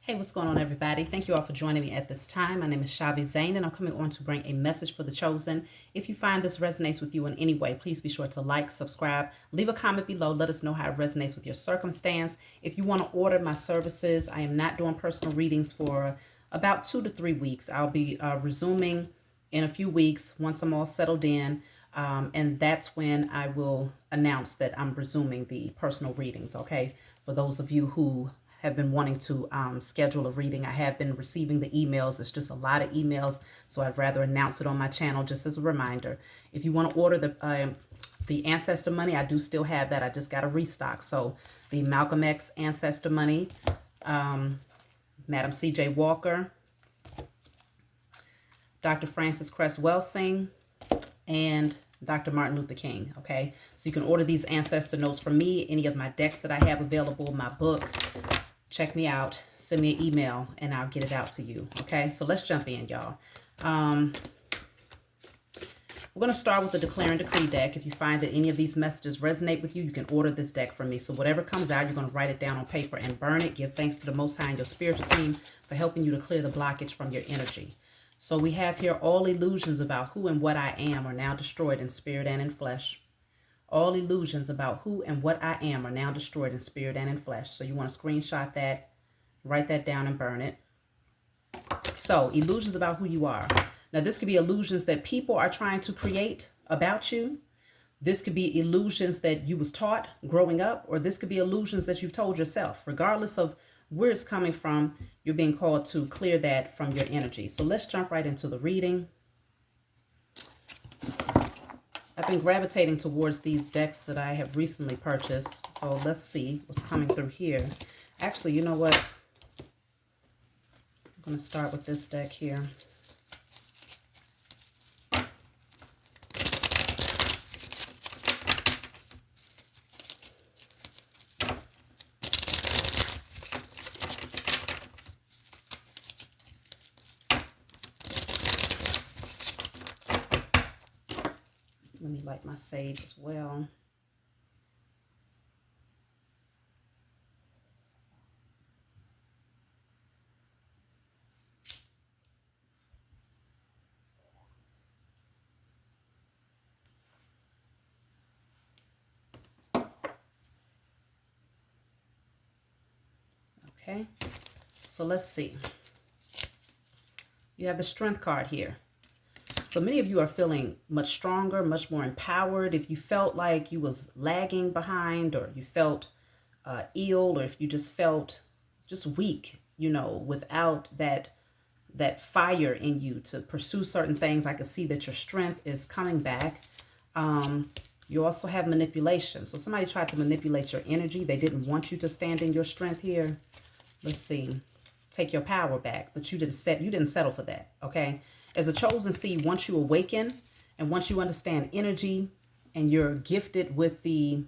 Hey, what's going on, everybody? Thank you all for joining me at this time. My name is Shavi Zane, and I'm coming on to bring a message for the chosen. If you find this resonates with you in any way, please be sure to like, subscribe, leave a comment below. Let us know how it resonates with your circumstance. If you want to order my services, I am not doing personal readings for about 2 to 3 weeks. I'll be resuming in a few weeks once I'm all settled in. And that's when I will announce that I'm resuming the personal readings, okay? For those of you who have been wanting to schedule a reading, I have been receiving the emails. It's just a lot of emails, so I'd rather announce it on my channel just as a reminder. If you want to order the Ancestor Money, I do still have that. I just got a restock. So the Malcolm X Ancestor Money, Madam C.J. Walker, Dr. Francis Cress Welsing, and Dr. Martin Luther King, okay? So you can order these ancestor notes from me, any of my decks that I have available, my book. Check me out, send me an email, and I'll get it out to you, okay? So let's jump in, y'all. We're going to start with the Declare and Decree deck. If you find that any of these messages resonate with you, you can order this deck from me. So whatever comes out, you're going to write it down on paper and burn it. Give thanks to the Most High and your spiritual team for helping you to clear the blockage from your energy. So we have here, all illusions about who and what I am are now destroyed in spirit and in flesh. All illusions about who and what I am are now destroyed in spirit and in flesh. So you want to screenshot that, write that down, and burn it. So illusions about who you are. Now, this could be illusions that people are trying to create about you. This could be illusions that you was taught growing up, or this could be illusions that you've told yourself. Regardless of where it's coming from, you're being called to clear that from your energy. So let's jump right into the reading. I've been gravitating towards these decks that I have recently purchased. So let's see what's coming through here. Actually, you know what? I'm going to start with this deck here. Let me light my sage as well. Okay, so let's see. You have the Strength card here. So many of you are feeling much stronger, much more empowered. If you felt like you was lagging behind, or you felt ill, or if you just felt just weak, you know, without that fire in you to pursue certain things, I can see that your strength is coming back. You also have manipulation. So somebody tried to manipulate your energy. They didn't want you to stand in your strength here. Let's see. Take your power back, but you didn't settle for that, okay? As a chosen seed, once you awaken and once you understand energy and you're gifted with the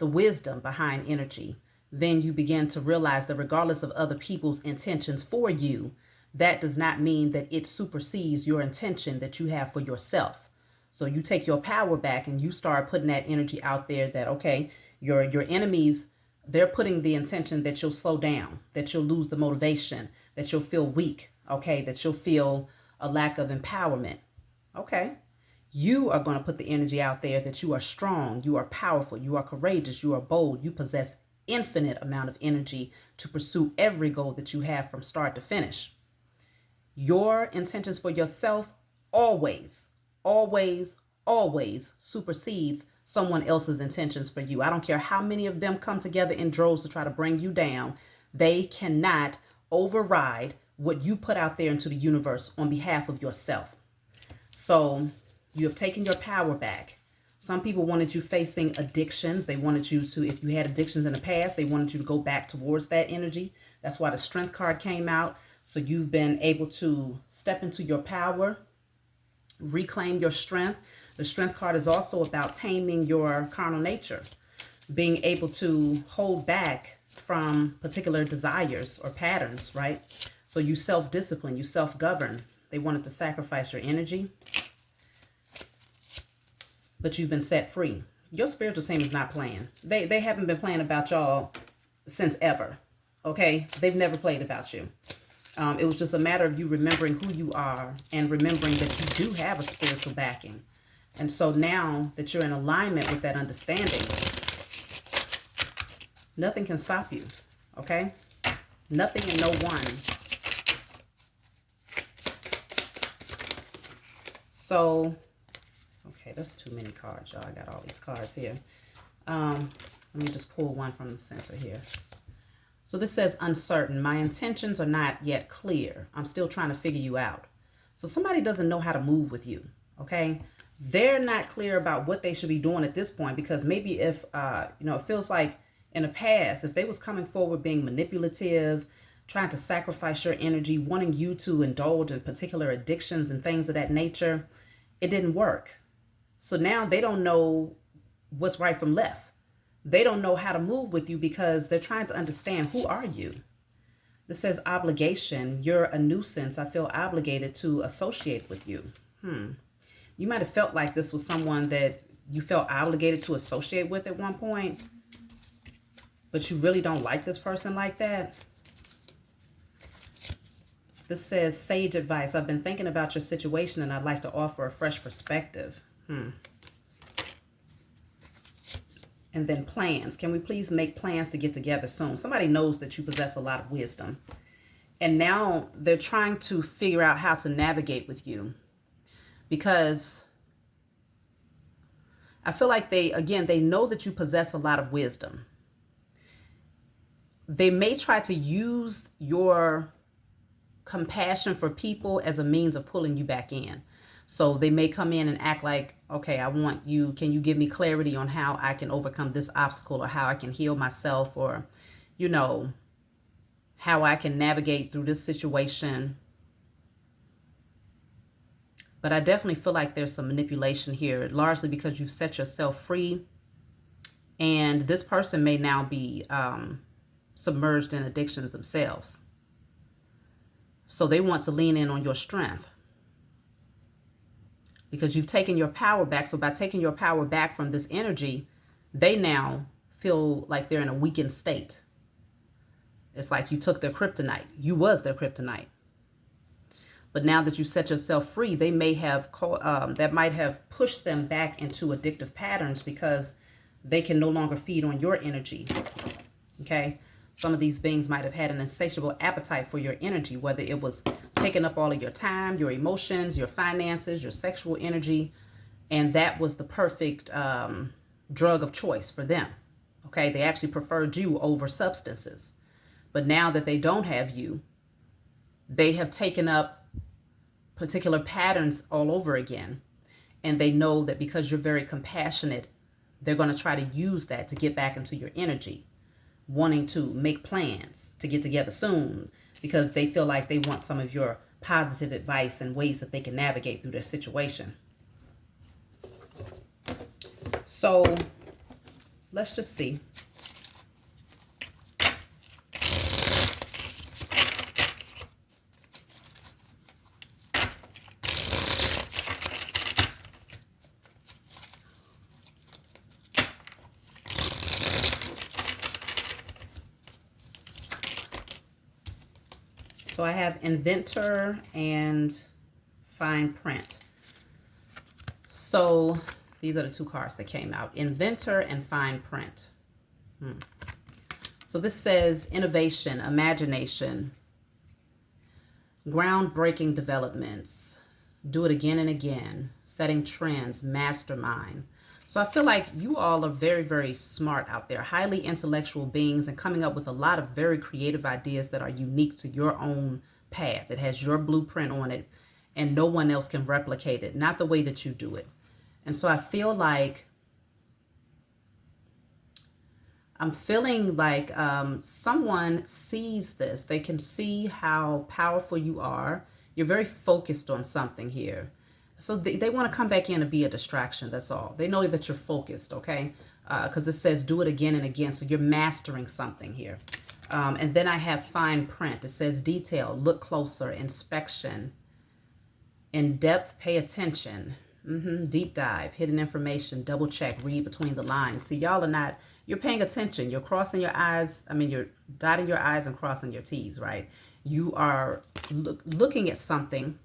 wisdom behind energy, then you begin to realize that regardless of other people's intentions for you, that does not mean that it supersedes your intention that you have for yourself. So you take your power back and you start putting that energy out there that, okay, your enemies, they're putting the intention that you'll slow down, that you'll lose the motivation, that you'll feel weak, okay, that you'll feel a lack of empowerment. Okay, you are going to put the energy out there that you are strong, you are powerful, you are courageous, you are bold, you possess infinite amount of energy to pursue every goal that you have from start to finish. Your intentions for yourself always, always, always supersedes someone else's intentions for you. I don't care how many of them come together in droves to try to bring you down. They cannot override what you put out there into the universe on behalf of yourself. So you have taken your power back. Some people wanted you facing addictions. They wanted you to, if you had addictions in the past, they wanted you to go back towards that energy. That's why the Strength card came out. So you've been able to step into your power, reclaim your strength. The Strength card is also about taming your carnal nature, being able to hold back from particular desires or patterns, right? So you self-discipline, you self-govern. They wanted to sacrifice your energy, but you've been set free. Your spiritual team is not playing. They haven't been playing about y'all since ever. Okay? They've never played about you. It was just a matter of you remembering who you are and remembering that you do have a spiritual backing. And so now that you're in alignment with that understanding, nothing can stop you, okay? Nothing and no one. So, okay, that's too many cards, y'all. I got all these cards here. Let me just pull one from the center here. So this says uncertain. My intentions are not yet clear. I'm still trying to figure you out. So somebody doesn't know how to move with you, okay? They're not clear about what they should be doing at this point, because maybe if, it feels like in the past, if they was coming forward being manipulative, trying to sacrifice your energy, wanting you to indulge in particular addictions and things of that nature, it didn't work. So now they don't know what's right from left. They don't know how to move with you because they're trying to understand, who are you? This says obligation. You're a nuisance. I feel obligated to associate with you. You might have felt like this was someone that you felt obligated to associate with at one point, but you really don't like this person like that. This says sage advice. I've been thinking about your situation and I'd like to offer a fresh perspective. And then plans. Can we please make plans to get together soon? Somebody knows that you possess a lot of wisdom. And now they're trying to figure out how to navigate with you. Because I feel like they know that you possess a lot of wisdom. They may try to use your compassion for people as a means of pulling you back in. So they may come in and act like, okay, can you give me clarity on how I can overcome this obstacle, or how I can heal myself, or, how I can navigate through this situation. But I definitely feel like there's some manipulation here, largely because you've set yourself free. And this person may now be submerged in addictions themselves. So they want to lean in on your strength, because you've taken your power back. So by taking your power back from this energy, they now feel like they're in a weakened state. It's like you took their kryptonite. You was their kryptonite. But now that you set yourself free, they may have that might have pushed them back into addictive patterns, because they can no longer feed on your energy. Okay. Some of these beings might have had an insatiable appetite for your energy, whether it was taking up all of your time, your emotions, your finances, your sexual energy. And that was the perfect drug of choice for them. Okay. They actually preferred you over substances. But now that they don't have you, they have taken up particular patterns all over again. And they know that because you're very compassionate, they're going to try to use that to get back into your energy, wanting to make plans to get together soon, because they feel like they want some of your positive advice and ways that they can navigate through their situation. So let's just see. So I have inventor and fine print. So these are the two cards that came out, inventor and fine print. So this says innovation, imagination, groundbreaking developments, do it again and again, setting trends, mastermind. So I feel like you all are very, very smart out there, highly intellectual beings, and coming up with a lot of very creative ideas that are unique to your own path. It has your blueprint on it, and no one else can replicate it, not the way that you do it. And so I feel like I'm feeling like someone sees this. They can see how powerful you are. You're very focused on something here. So they want to come back in and be a distraction. That's all. They know that you're focused, okay? Because it says do it again and again. So you're mastering something here. And then I have fine print. It says detail, look closer, inspection, in depth, pay attention, deep dive, hidden information, double check, read between the lines. See, y'all are not you're paying attention. You're crossing your I's. I mean, you're dotting your I's and crossing your T's, right? You are looking at something,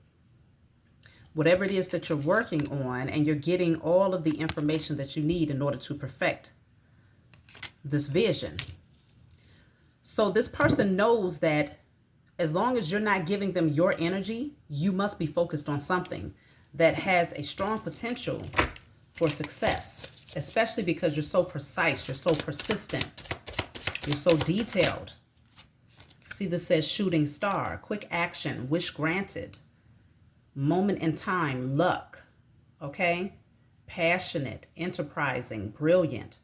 whatever it is that you're working on, and you're getting all of the information that you need in order to perfect this vision. So this person knows that as long as you're not giving them your energy, you must be focused on something that has a strong potential for success, especially because you're so precise, you're so persistent, you're so detailed. See, this says shooting star, quick action, wish granted, moment in time, luck, okay? Passionate, enterprising, brilliant.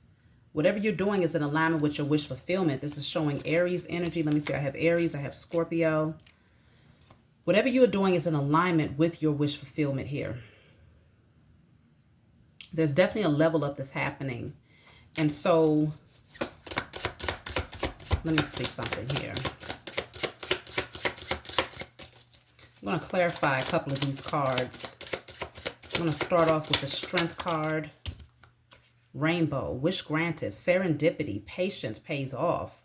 Whatever you're doing is in alignment with your wish fulfillment. This is showing Aries energy. Let me see. I have Aries. I have Scorpio. Whatever you are doing is in alignment with your wish fulfillment here. There's definitely a level up that's happening. And so, let me see something here. I'm going to clarify a couple of these cards. I'm going to start off with the Strength card. Rainbow, wish granted, serendipity, patience pays off.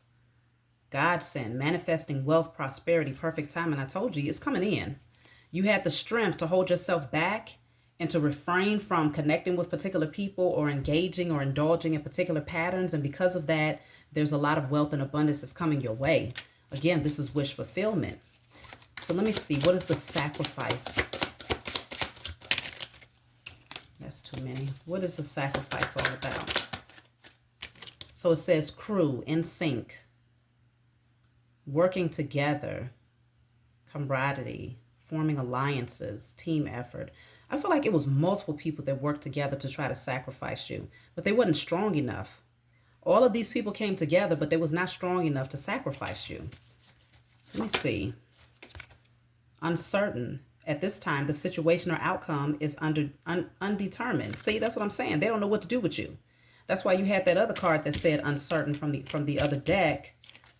Godsend, manifesting wealth, prosperity, perfect time. And I told you, it's coming in. You had the strength to hold yourself back and to refrain from connecting with particular people or engaging or indulging in particular patterns. And because of that, there's a lot of wealth and abundance that's coming your way. Again, this is wish fulfillment. So let me see. What is the sacrifice? That's too many. What is the sacrifice all about? So it says crew, in sync, working together, camaraderie, forming alliances, team effort. I feel like it was multiple people that worked together to try to sacrifice you, but they wasn't strong enough. All of these people came together, but they was not strong enough to sacrifice you. Let me see. Uncertain. At this time, the situation or outcome is undetermined. See, that's what I'm saying. They don't know what to do with you. That's why you had that other card that said uncertain from the other deck.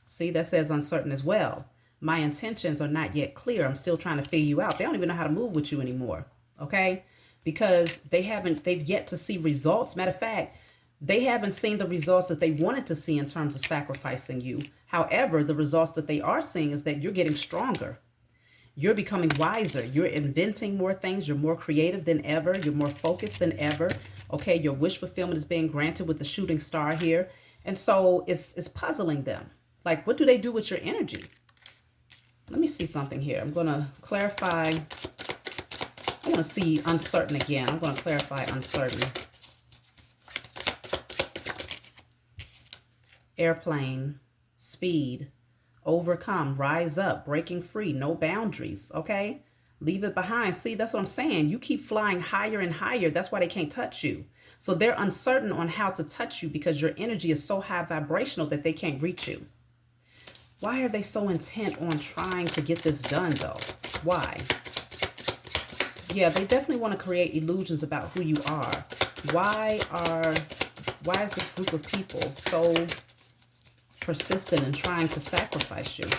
See, that says uncertain as well. My intentions are not yet clear. I'm still trying to figure you out. They don't even know how to move with you anymore. Okay? Because they've yet to see results. Matter of fact, they haven't seen the results that they wanted to see in terms of sacrificing you. However, the results that they are seeing is that you're getting stronger. You're becoming wiser. You're inventing more things. You're more creative than ever. You're more focused than ever. Okay, your wish fulfillment is being granted with the shooting star here. And so it's puzzling them. Like, what do they do with your energy? Let me see something here. I'm going to clarify. I want to see uncertain again. I'm going to clarify uncertain. Airplane, speed, overcome, rise up, breaking free, no boundaries, okay? Leave it behind. See, that's what I'm saying. You keep flying higher and higher. That's why they can't touch you. So they're uncertain on how to touch you because your energy is so high vibrational that they can't reach you. Why are they so intent on trying to get this done, though? Why? Yeah, they definitely want to create illusions about who you are. Why is this group of people so persistent in trying to sacrifice you?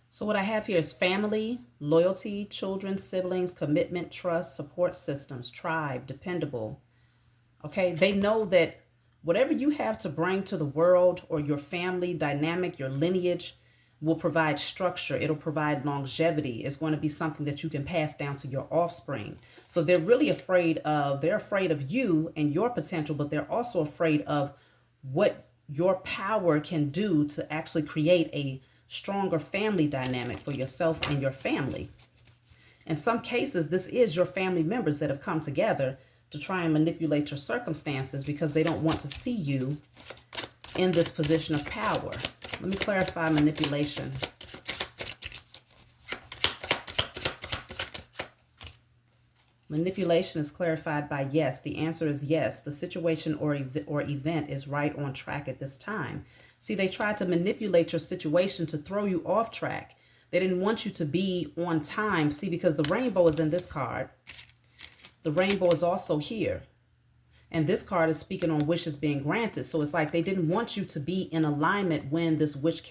So what I have here is family, loyalty, children, siblings, commitment, trust, support systems, tribe, dependable. Okay, they know that whatever you have to bring to the world or your family dynamic, your lineage, will provide structure. It'll provide longevity. It's going to be something that you can pass down to your offspring. So they're really afraid of you and your potential, but they're also afraid of what your power can do to actually create a stronger family dynamic for yourself and your family. In some cases, this is your family members that have come together to try and manipulate your circumstances because they don't want to see you in this position of power. Let me clarify manipulation. Manipulation is clarified by yes. The answer is yes. The situation or event is right on track at this time. See, they tried to manipulate your situation to throw you off track. They didn't want you to be on time. See, because the rainbow is in this card. The rainbow is also here. And this card is speaking on wishes being granted. So it's like they didn't want you to be in alignment when this wish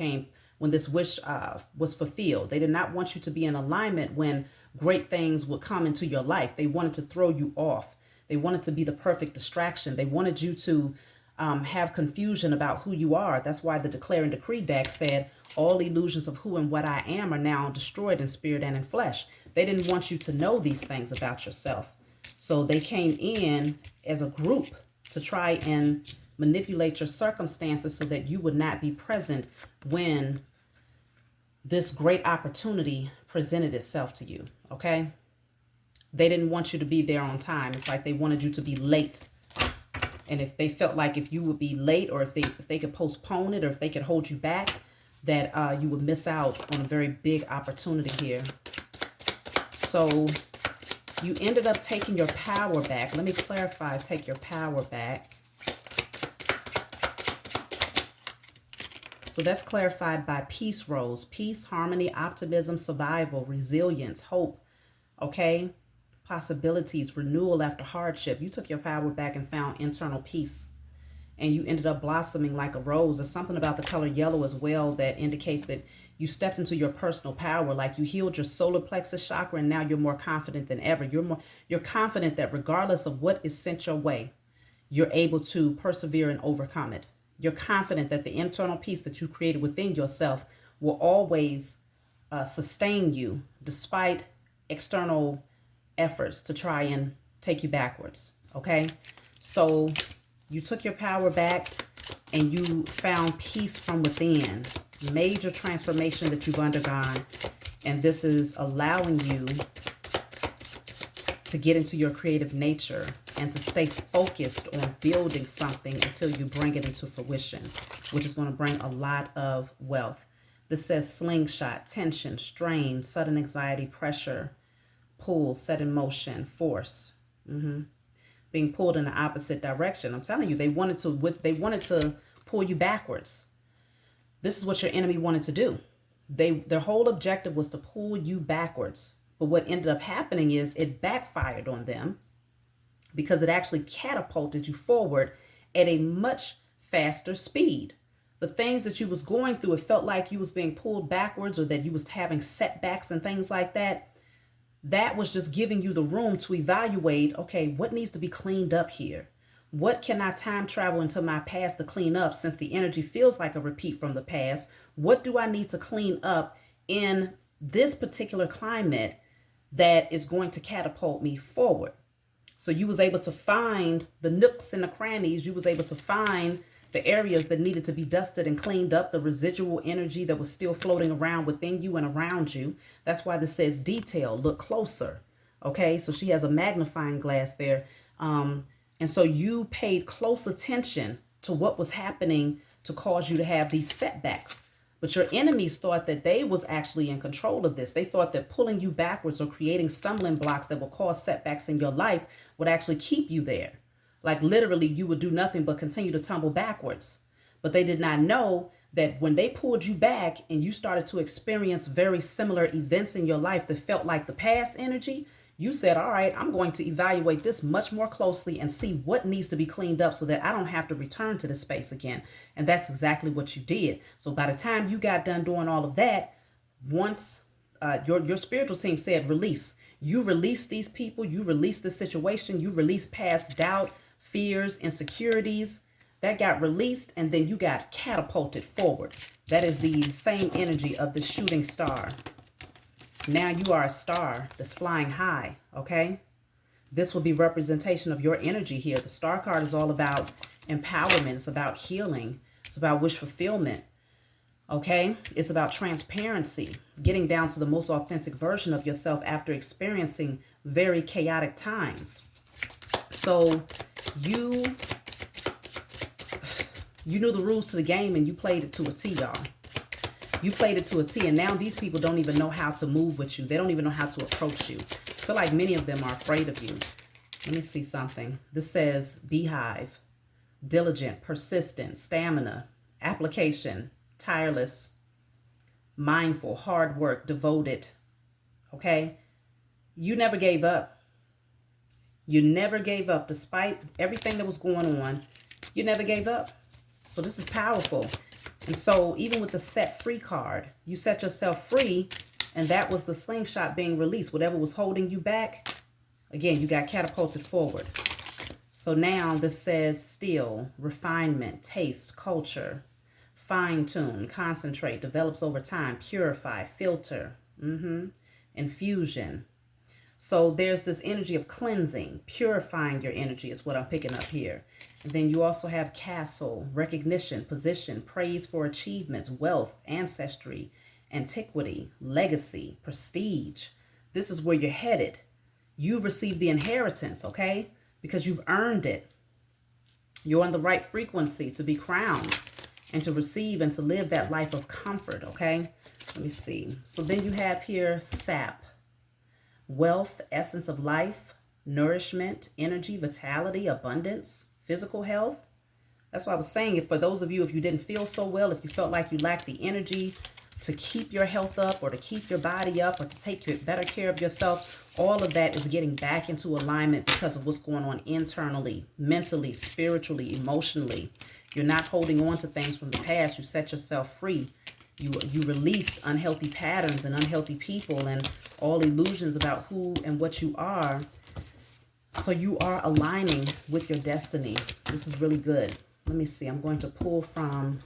was fulfilled. They did not want you to be in alignment when great things would come into your life. They wanted to throw you off. They wanted to be the perfect distraction. They wanted you to have confusion about who you are. That's why the Declare and Decree deck said, all illusions of who and what I am are now destroyed in spirit and in flesh. They didn't want you to know these things about yourself. So they came in as a group to try and manipulate your circumstances so that you would not be present when this great opportunity presented itself to you, okay? They didn't want you to be there on time. It's like they wanted you to be late. And if they felt like if you would be late, or if they could postpone it, or if they could hold you back, that you would miss out on a very big opportunity here. So you ended up taking your power back. Let me clarify, take your power back. So that's clarified by peace rose. Peace, harmony, optimism, survival, resilience, hope, okay? Possibilities, renewal after hardship. You took your power back and found internal peace. And you ended up blossoming like a rose. There's something about the color yellow as well that indicates that you stepped into your personal power, like you healed your solar plexus chakra, and now you're more confident than ever. You're confident that regardless of what is sent your way, you're able to persevere and overcome it. You're confident that the internal peace that you created within yourself will always sustain you despite external efforts to try and take you backwards, okay? So you took your power back and you found peace from within. Major transformation that you've undergone. And this is allowing you to get into your creative nature and to stay focused on building something until you bring it into fruition, which is going to bring a lot of wealth. This says slingshot, tension, strain, sudden anxiety, pressure, pull, set in motion, force. Being pulled in the opposite direction. I'm telling you, they wanted to pull you backwards. This is what your enemy wanted to do. Their whole objective was to pull you backwards. But what ended up happening is it backfired on them because it actually catapulted you forward at a much faster speed. The things that you was going through, it felt like you was being pulled backwards, or that you was having setbacks and things like that. That was just giving you the room to evaluate, okay, what needs to be cleaned up here? What can I time travel into my past to clean up, since the energy feels like a repeat from the past? What do I need to clean up in this particular climate that is going to catapult me forward? So you was able to find the nooks and the crannies. You was able to find the areas that needed to be dusted and cleaned up, the residual energy that was still floating around within you and around you. That's why this says detail, look closer. Okay, so she has a magnifying glass there. And so you paid close attention to what was happening to cause you to have these setbacks. But your enemies thought that they was actually in control of this. They thought that pulling you backwards or creating stumbling blocks that will cause setbacks in your life would actually keep you there. Like literally you would do nothing but continue to tumble backwards. But they did not know that when they pulled you back and you started to experience very similar events in your life that felt like the past energy, you said, all right, I'm going to evaluate this much more closely and see what needs to be cleaned up so that I don't have to return to this space again. And that's exactly what you did. So by the time you got done doing all of that, once your spiritual team said release, you released these people, you released the situation, you released past doubt, fears, insecurities, that got released, and then you got catapulted forward. That is the same energy of the shooting star. Now you are a star that's flying high, okay? This will be representation of your energy here. The star card is all about empowerment. It's about healing. It's about wish fulfillment, okay? It's about transparency, getting down to the most authentic version of yourself after experiencing very chaotic times. So you knew the rules to the game and you played it to a T, y'all. You played it to a T, and now these people don't even know how to move with you. They don't even know how to approach you. I feel like many of them are afraid of you. Let me see something. This says beehive, diligent, persistent, stamina, application, tireless, mindful, hard work, devoted. Okay? You never gave up. You never gave up despite everything that was going on. You never gave up. So this is powerful. And so even with the set free card, you set yourself free, and that was the slingshot being released. Whatever was holding you back, again, you got catapulted forward. So now this says still, refinement, taste, culture, fine tune, concentrate, develops over time, purify, filter, infusion. So there's this energy of cleansing, purifying your energy is what I'm picking up here. And then you also have castle, recognition, position, praise for achievements, wealth, ancestry, antiquity, legacy, prestige. This is where you're headed. You've received the inheritance, okay? Because you've earned it. You're on the right frequency to be crowned and to receive and to live that life of comfort, okay? Let me see. So then you have here sap, wealth, essence of life, nourishment, energy, vitality, abundance, physical health. That's why I was saying, if for those of you, if you didn't feel so well, if you felt like you lacked the energy to keep your health up or to keep your body up or to take better care of yourself, all of that is getting back into alignment because of what's going on internally, mentally, spiritually, emotionally. You're not holding on to things from the past. You set yourself free. You release unhealthy patterns and unhealthy people and all illusions about who and what you are. So you are aligning with your destiny. This is really good. Let me see. I'm going to pull from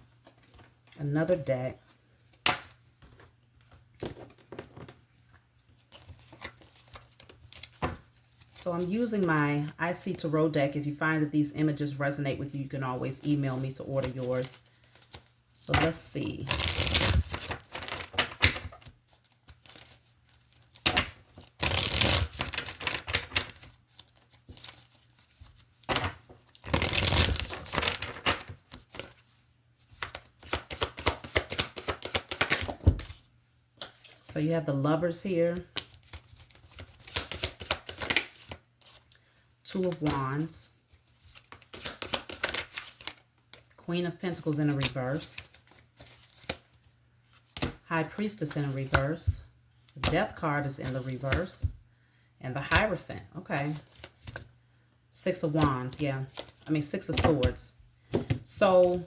another deck. So I'm using my IC Tarot deck. If you find that these images resonate with you, you can always email me to order yours. So let's see. So you have the Lovers here, Two of Wands, Queen of Pentacles in a reverse, High Priestess in a reverse, the Death card is in the reverse, and the Hierophant. Okay. Six of Wands, yeah. Six of Swords. So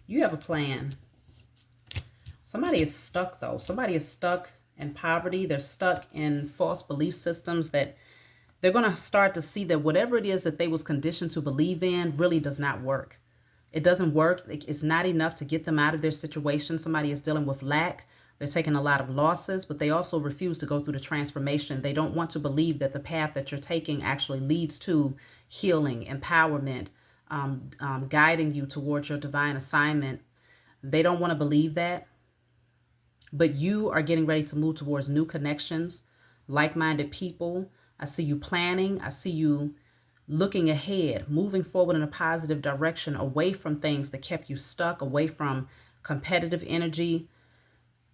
you have a plan. Somebody is stuck, though. Somebody is stuck in poverty. They're stuck in false belief systems that they're going to start to see that whatever it is that they was conditioned to believe in really does not work. It doesn't work. It's not enough to get them out of their situation. Somebody is dealing with lack. They're taking a lot of losses, but they also refuse to go through the transformation. They don't want to believe that the path that you're taking actually leads to healing, empowerment, guiding you towards your divine assignment. They don't want to believe that. But you are getting ready to move towards new connections, like-minded people. I see you planning. I see you looking ahead, moving forward in a positive direction, away from things that kept you stuck, away from competitive energy,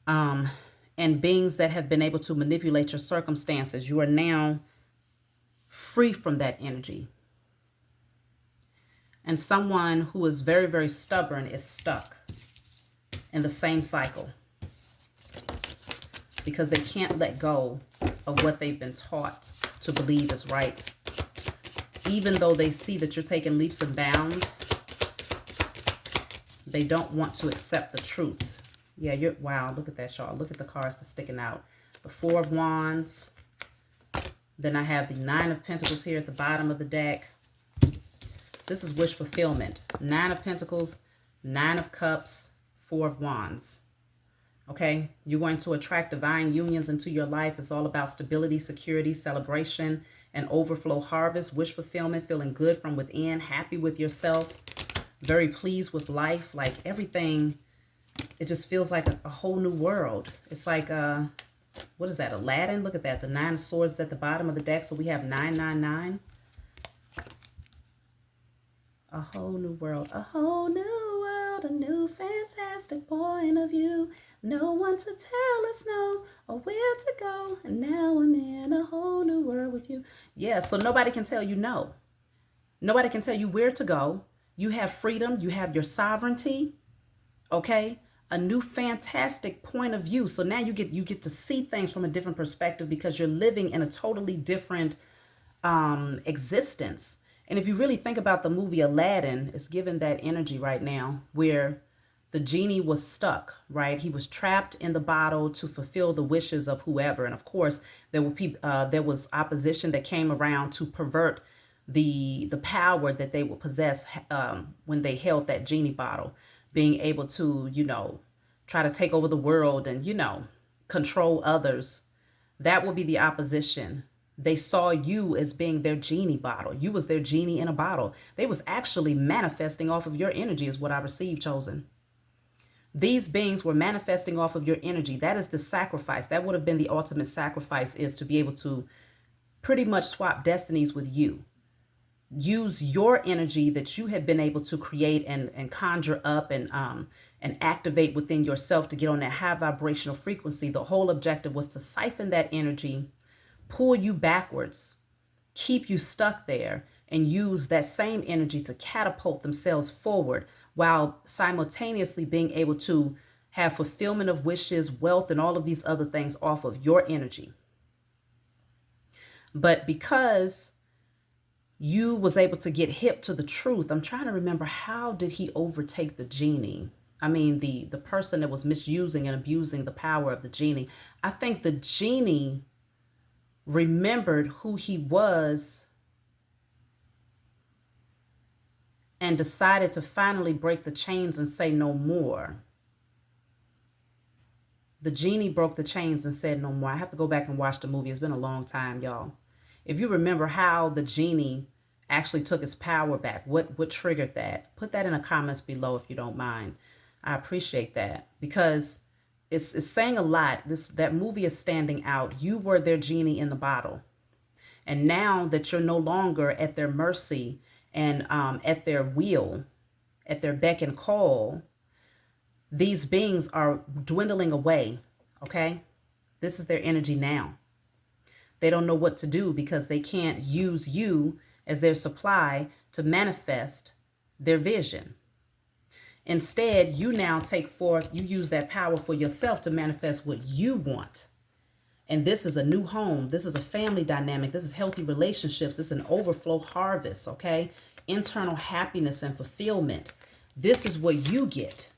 and beings that have been able to manipulate your circumstances. You are now free from that energy. And someone who is very, very stubborn is stuck in the same cycle, because they can't let go of what they've been taught to believe is right. Even though they see that you're taking leaps and bounds, they don't want to accept the truth. Yeah, wow, look at that, y'all. Look at the cards that's sticking out. The Four of Wands. Then I have the Nine of Pentacles here at the bottom of the deck. This is wish fulfillment. Nine of Pentacles, Nine of Cups, Four of Wands. Okay, you're going to attract divine unions into your life. It's all about stability, security, celebration, and overflow harvest, wish fulfillment, feeling good from within, happy with yourself, very pleased with life. Like everything, it just feels like a whole new world. It's like, what is that, Aladdin? Look at that, the Nine of Swords at the bottom of the deck. So we have 999. A whole new world, a whole new world, a new fantastic point of view. No one to tell us no or where to go. And now I'm in a whole new world with you. Yeah, so nobody can tell you no. Nobody can tell you where to go. You have freedom. You have your sovereignty. Okay? A new fantastic point of view. So now you get to see things from a different perspective because you're living in a totally different existence. And if you really think about the movie Aladdin, it's given that energy right now where The genie was stuck, right? He was trapped in the bottle to fulfill the wishes of whoever. And of course, there was opposition that came around to pervert the power that they would possess when they held that genie bottle, being able to, try to take over the world and, control others. That will be the opposition. They saw you as being their genie bottle. You was their genie in a bottle. They was actually manifesting off of your energy is what I received, chosen. These beings were manifesting off of your energy. That is the sacrifice. That would have been the ultimate sacrifice, is to be able to pretty much swap destinies with you. Use your energy that you had been able to create and conjure up and activate within yourself to get on that high vibrational frequency. The whole objective was to siphon that energy, pull you backwards, keep you stuck there, and use that same energy to catapult themselves forward while simultaneously being able to have fulfillment of wishes, wealth, and all of these other things off of your energy. But because you was able to get hip to the truth, I'm trying to remember, how did he overtake the genie? I mean, the person that was misusing and abusing the power of the genie. I think the genie remembered who he was and decided to finally break the chains and say no more. The genie broke the chains and said no more. I have to go back and watch the movie. It's been a long time, y'all. If you remember how the genie actually took his power back, what triggered that, put that in the comments below if you don't mind. I appreciate that, because it's saying a lot. That movie is standing out. You were their genie in the bottle. And now that you're no longer at their mercy and at their will, at their beck and call, these beings are dwindling away, okay? This is their energy now. They don't know what to do because they can't use you as their supply to manifest their vision. Instead, you now take forth, you use that power for yourself to manifest what you want. And this is a new home. This is a family dynamic. This is healthy relationships. This is an overflow harvest, okay? Internal happiness and fulfillment. This is what you get.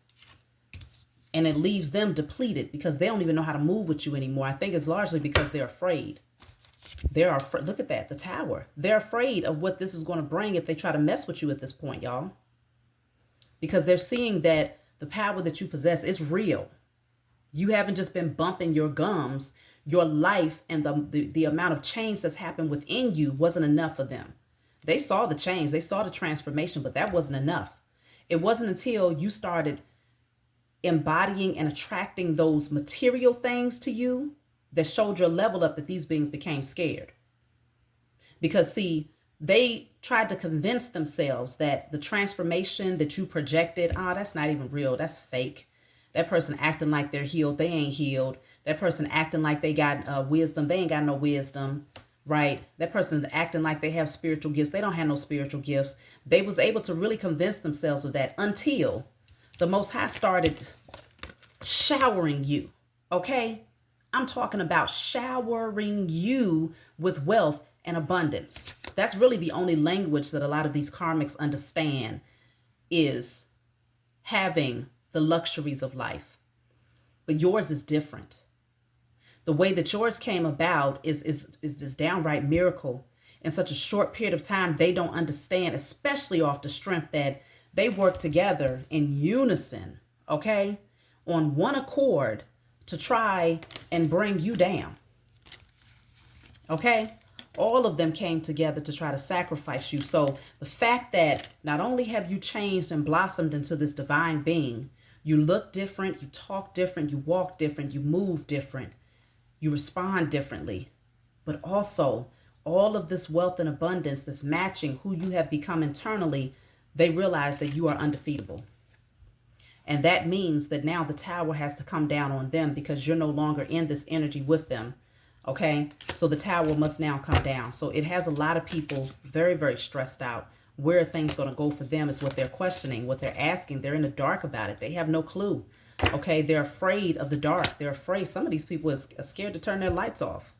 And it leaves them depleted because they don't even know how to move with you anymore. I think it's largely because they're afraid. Look at that, the tower. They're afraid of what this is going to bring if they try to mess with you at this point, y'all. Because they're seeing that the power that you possess is real. You haven't just been bumping your gums. Your life and the amount of change that's happened within you wasn't enough for them. They saw the change. They saw the transformation, but that wasn't enough. It wasn't until you started embodying and attracting those material things to you that showed your level up that these beings became scared. Because see, they tried to convince themselves that the transformation that you projected, that's not even real. That's fake. That person acting like they're healed. They ain't healed. That person acting like they got wisdom. They ain't got no wisdom, right? That person acting like they have spiritual gifts. They don't have no spiritual gifts. They was able to really convince themselves of that until the Most High started showering you, okay? I'm talking about showering you with wealth and abundance. That's really the only language that a lot of these karmics understand, is having the luxuries of life. But yours is different. The way that yours came about is this downright miracle. In such a short period of time, they don't understand, especially off the strength that they work together in unison, okay, on one accord to try and bring you down, okay? All of them came together to try to sacrifice you. So the fact that not only have you changed and blossomed into this divine being, you look different, you talk different, you walk different, you move different, you respond differently, but also all of this wealth and abundance that's matching who you have become internally, they realize that you are undefeatable. And that means that now the tower has to come down on them because you're no longer in this energy with them. Okay, so the tower must now come down. So it has a lot of people very, very stressed out. Where are things going to go for them is what they're questioning, what they're asking. They're in the dark about it. They have no clue. Okay, they're afraid of the dark. They're afraid. Some of these people are scared to turn their lights off.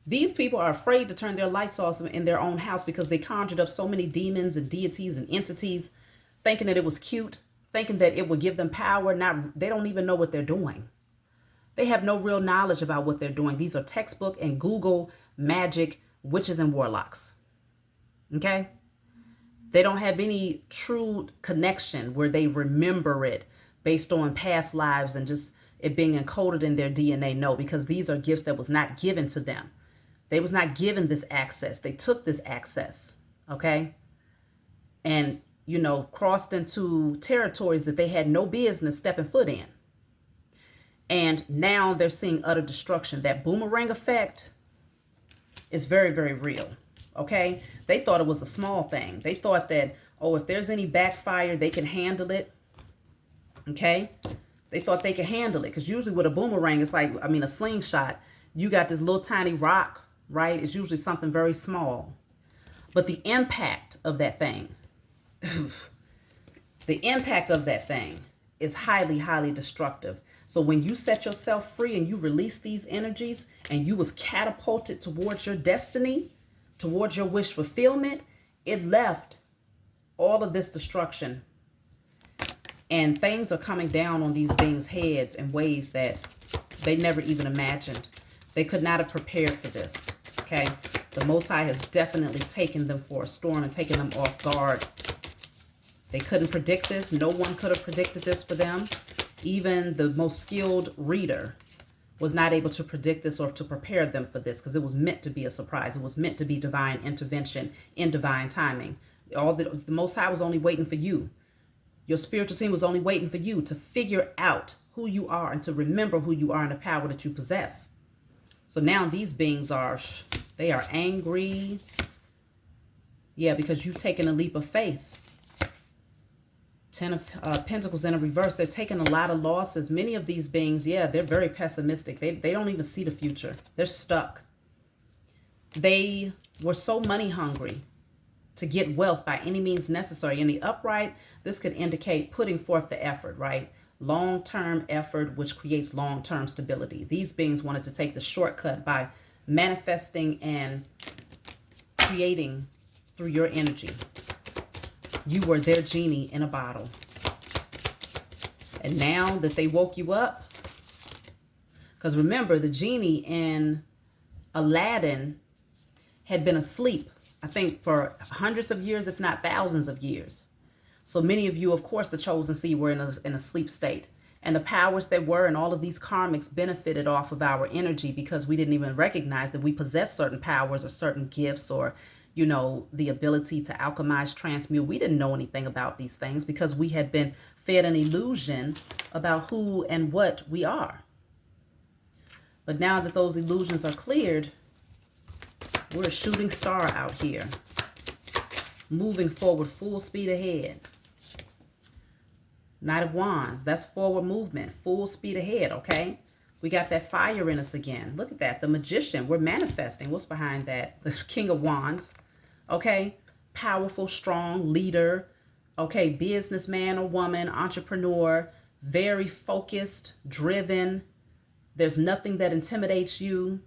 These people are afraid to turn their lights off in their own house because they conjured up so many demons and deities and entities, thinking that it was cute, thinking that it would give them power. They don't even know what they're doing. They have no real knowledge about what they're doing. These are textbook and Google magic witches and warlocks. Okay? They don't have any true connection where they remember it based on past lives and just it being encoded in their DNA. No, because these are gifts that was not given to them. They was not given this access. They took this access, okay? And, crossed into territories that they had no business stepping foot in. And now they're seeing utter destruction. That boomerang effect is very, very real. Okay. They thought it was a small thing. They thought that, if there's any backfire, they can handle it. Okay. They thought they could handle it. Because usually with a boomerang, it's like, a slingshot. You got this little tiny rock, right? It's usually something very small. But the impact of that thing, is highly, highly destructive. So when you set yourself free and you release these energies and you was catapulted towards your destiny, towards your wish fulfillment, it left all of this destruction. And things are coming down on these beings' heads in ways that they never even imagined. They could not have prepared for this, okay? The Most High has definitely taken them for a storm and taken them off guard. They couldn't predict this. No one could have predicted this for them. Even the most skilled reader was not able to predict this or to prepare them for this because it was meant to be a surprise. It was meant to be divine intervention in divine timing. The Most High was only waiting for you. Your spiritual team was only waiting for you to figure out who you are and to remember who you are and the power that you possess. So now these beings are angry. Yeah, because you've taken a leap of faith. 10 of Pentacles in a reverse. They're taking a lot of losses. Many of these beings, they're very pessimistic. They don't even see the future. They're stuck. They were so money hungry to get wealth by any means necessary. In the upright, this could indicate putting forth the effort, right? Long-term effort, which creates long-term stability. These beings wanted to take the shortcut by manifesting and creating through your energy. You were their genie in a bottle. And now that they woke you up, because remember, the genie in Aladdin had been asleep, I think, for hundreds of years, if not thousands of years. So many of you, of course, the chosen seed, were in a sleep state. And the powers that were and all of these karmics benefited off of our energy because we didn't even recognize that we possess certain powers or certain gifts or the ability to alchemize, transmute. We didn't know anything about these things because we had been fed an illusion about who and what we are. But now that those illusions are cleared, we're a shooting star out here, moving forward, full speed ahead. Knight of Wands, that's forward movement, full speed ahead, okay? We got that fire in us again. Look at that, the Magician. We're manifesting. What's behind that? The King of Wands. Okay, powerful, strong leader, okay, businessman or woman, entrepreneur, very focused, driven. There's nothing that intimidates you.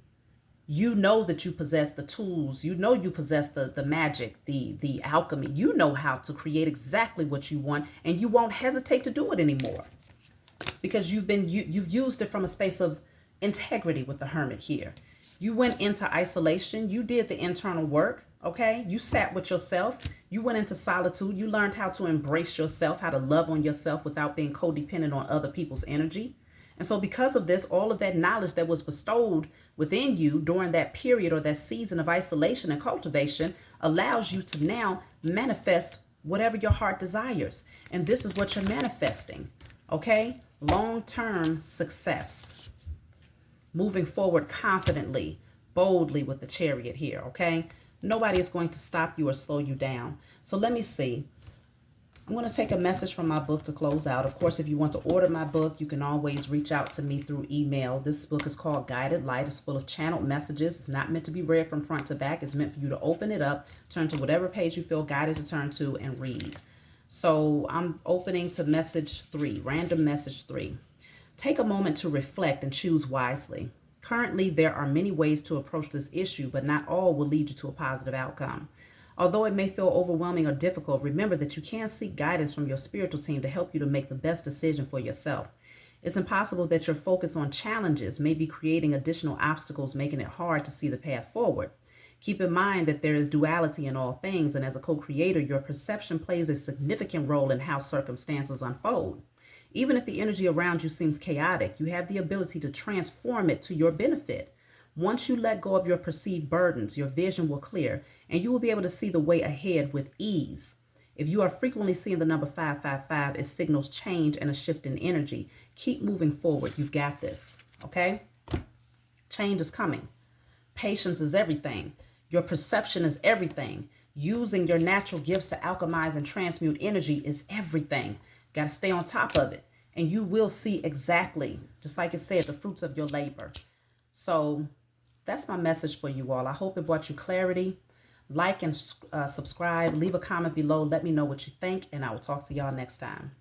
You know that you possess the tools. You know you possess the magic, the alchemy. You know how to create exactly what you want, and you won't hesitate to do it anymore because you've used it from a space of integrity with the Hermit here. You went into isolation. You did the internal work. Okay, you sat with yourself. You went into solitude. You learned how to embrace yourself, how to love on yourself without being codependent on other people's energy. And so because of this, all of that knowledge that was bestowed within you during that period or that season of isolation and cultivation allows you to now manifest whatever your heart desires. And this is what you're manifesting. Okay, long-term success. Moving forward confidently, boldly with the Chariot here, okay? Nobody is going to stop you or slow you down. So let me see. I'm going to take a message from my book to close out. Of course, if you want to order my book, you can always reach out to me through email. This book is called Guided Light. It's full of channeled messages. It's not meant to be read from front to back. It's meant for you to open it up, turn to whatever page you feel guided to turn to, and read. So I'm opening to message 3, random message 3. Take a moment to reflect and choose wisely. Currently, there are many ways to approach this issue, but not all will lead you to a positive outcome. Although it may feel overwhelming or difficult, remember that you can seek guidance from your spiritual team to help you to make the best decision for yourself. It's impossible that your focus on challenges may be creating additional obstacles, making it hard to see the path forward. Keep in mind that there is duality in all things, and as a co creator, your perception plays a significant role in how circumstances unfold. Even if the energy around you seems chaotic, you have the ability to transform it to your benefit. Once you let go of your perceived burdens, your vision will clear, and you will be able to see the way ahead with ease. If you are frequently seeing the number 555, it signals change and a shift in energy. Keep moving forward. You've got this, okay? Change is coming. Patience is everything. Your perception is everything. Using your natural gifts to alchemize and transmute energy is everything. Got to stay on top of it. And you will see exactly, just like it said, the fruits of your labor. So that's my message for you all. I hope it brought you clarity. Like and subscribe. Leave a comment below. Let me know what you think, and I will talk to y'all next time.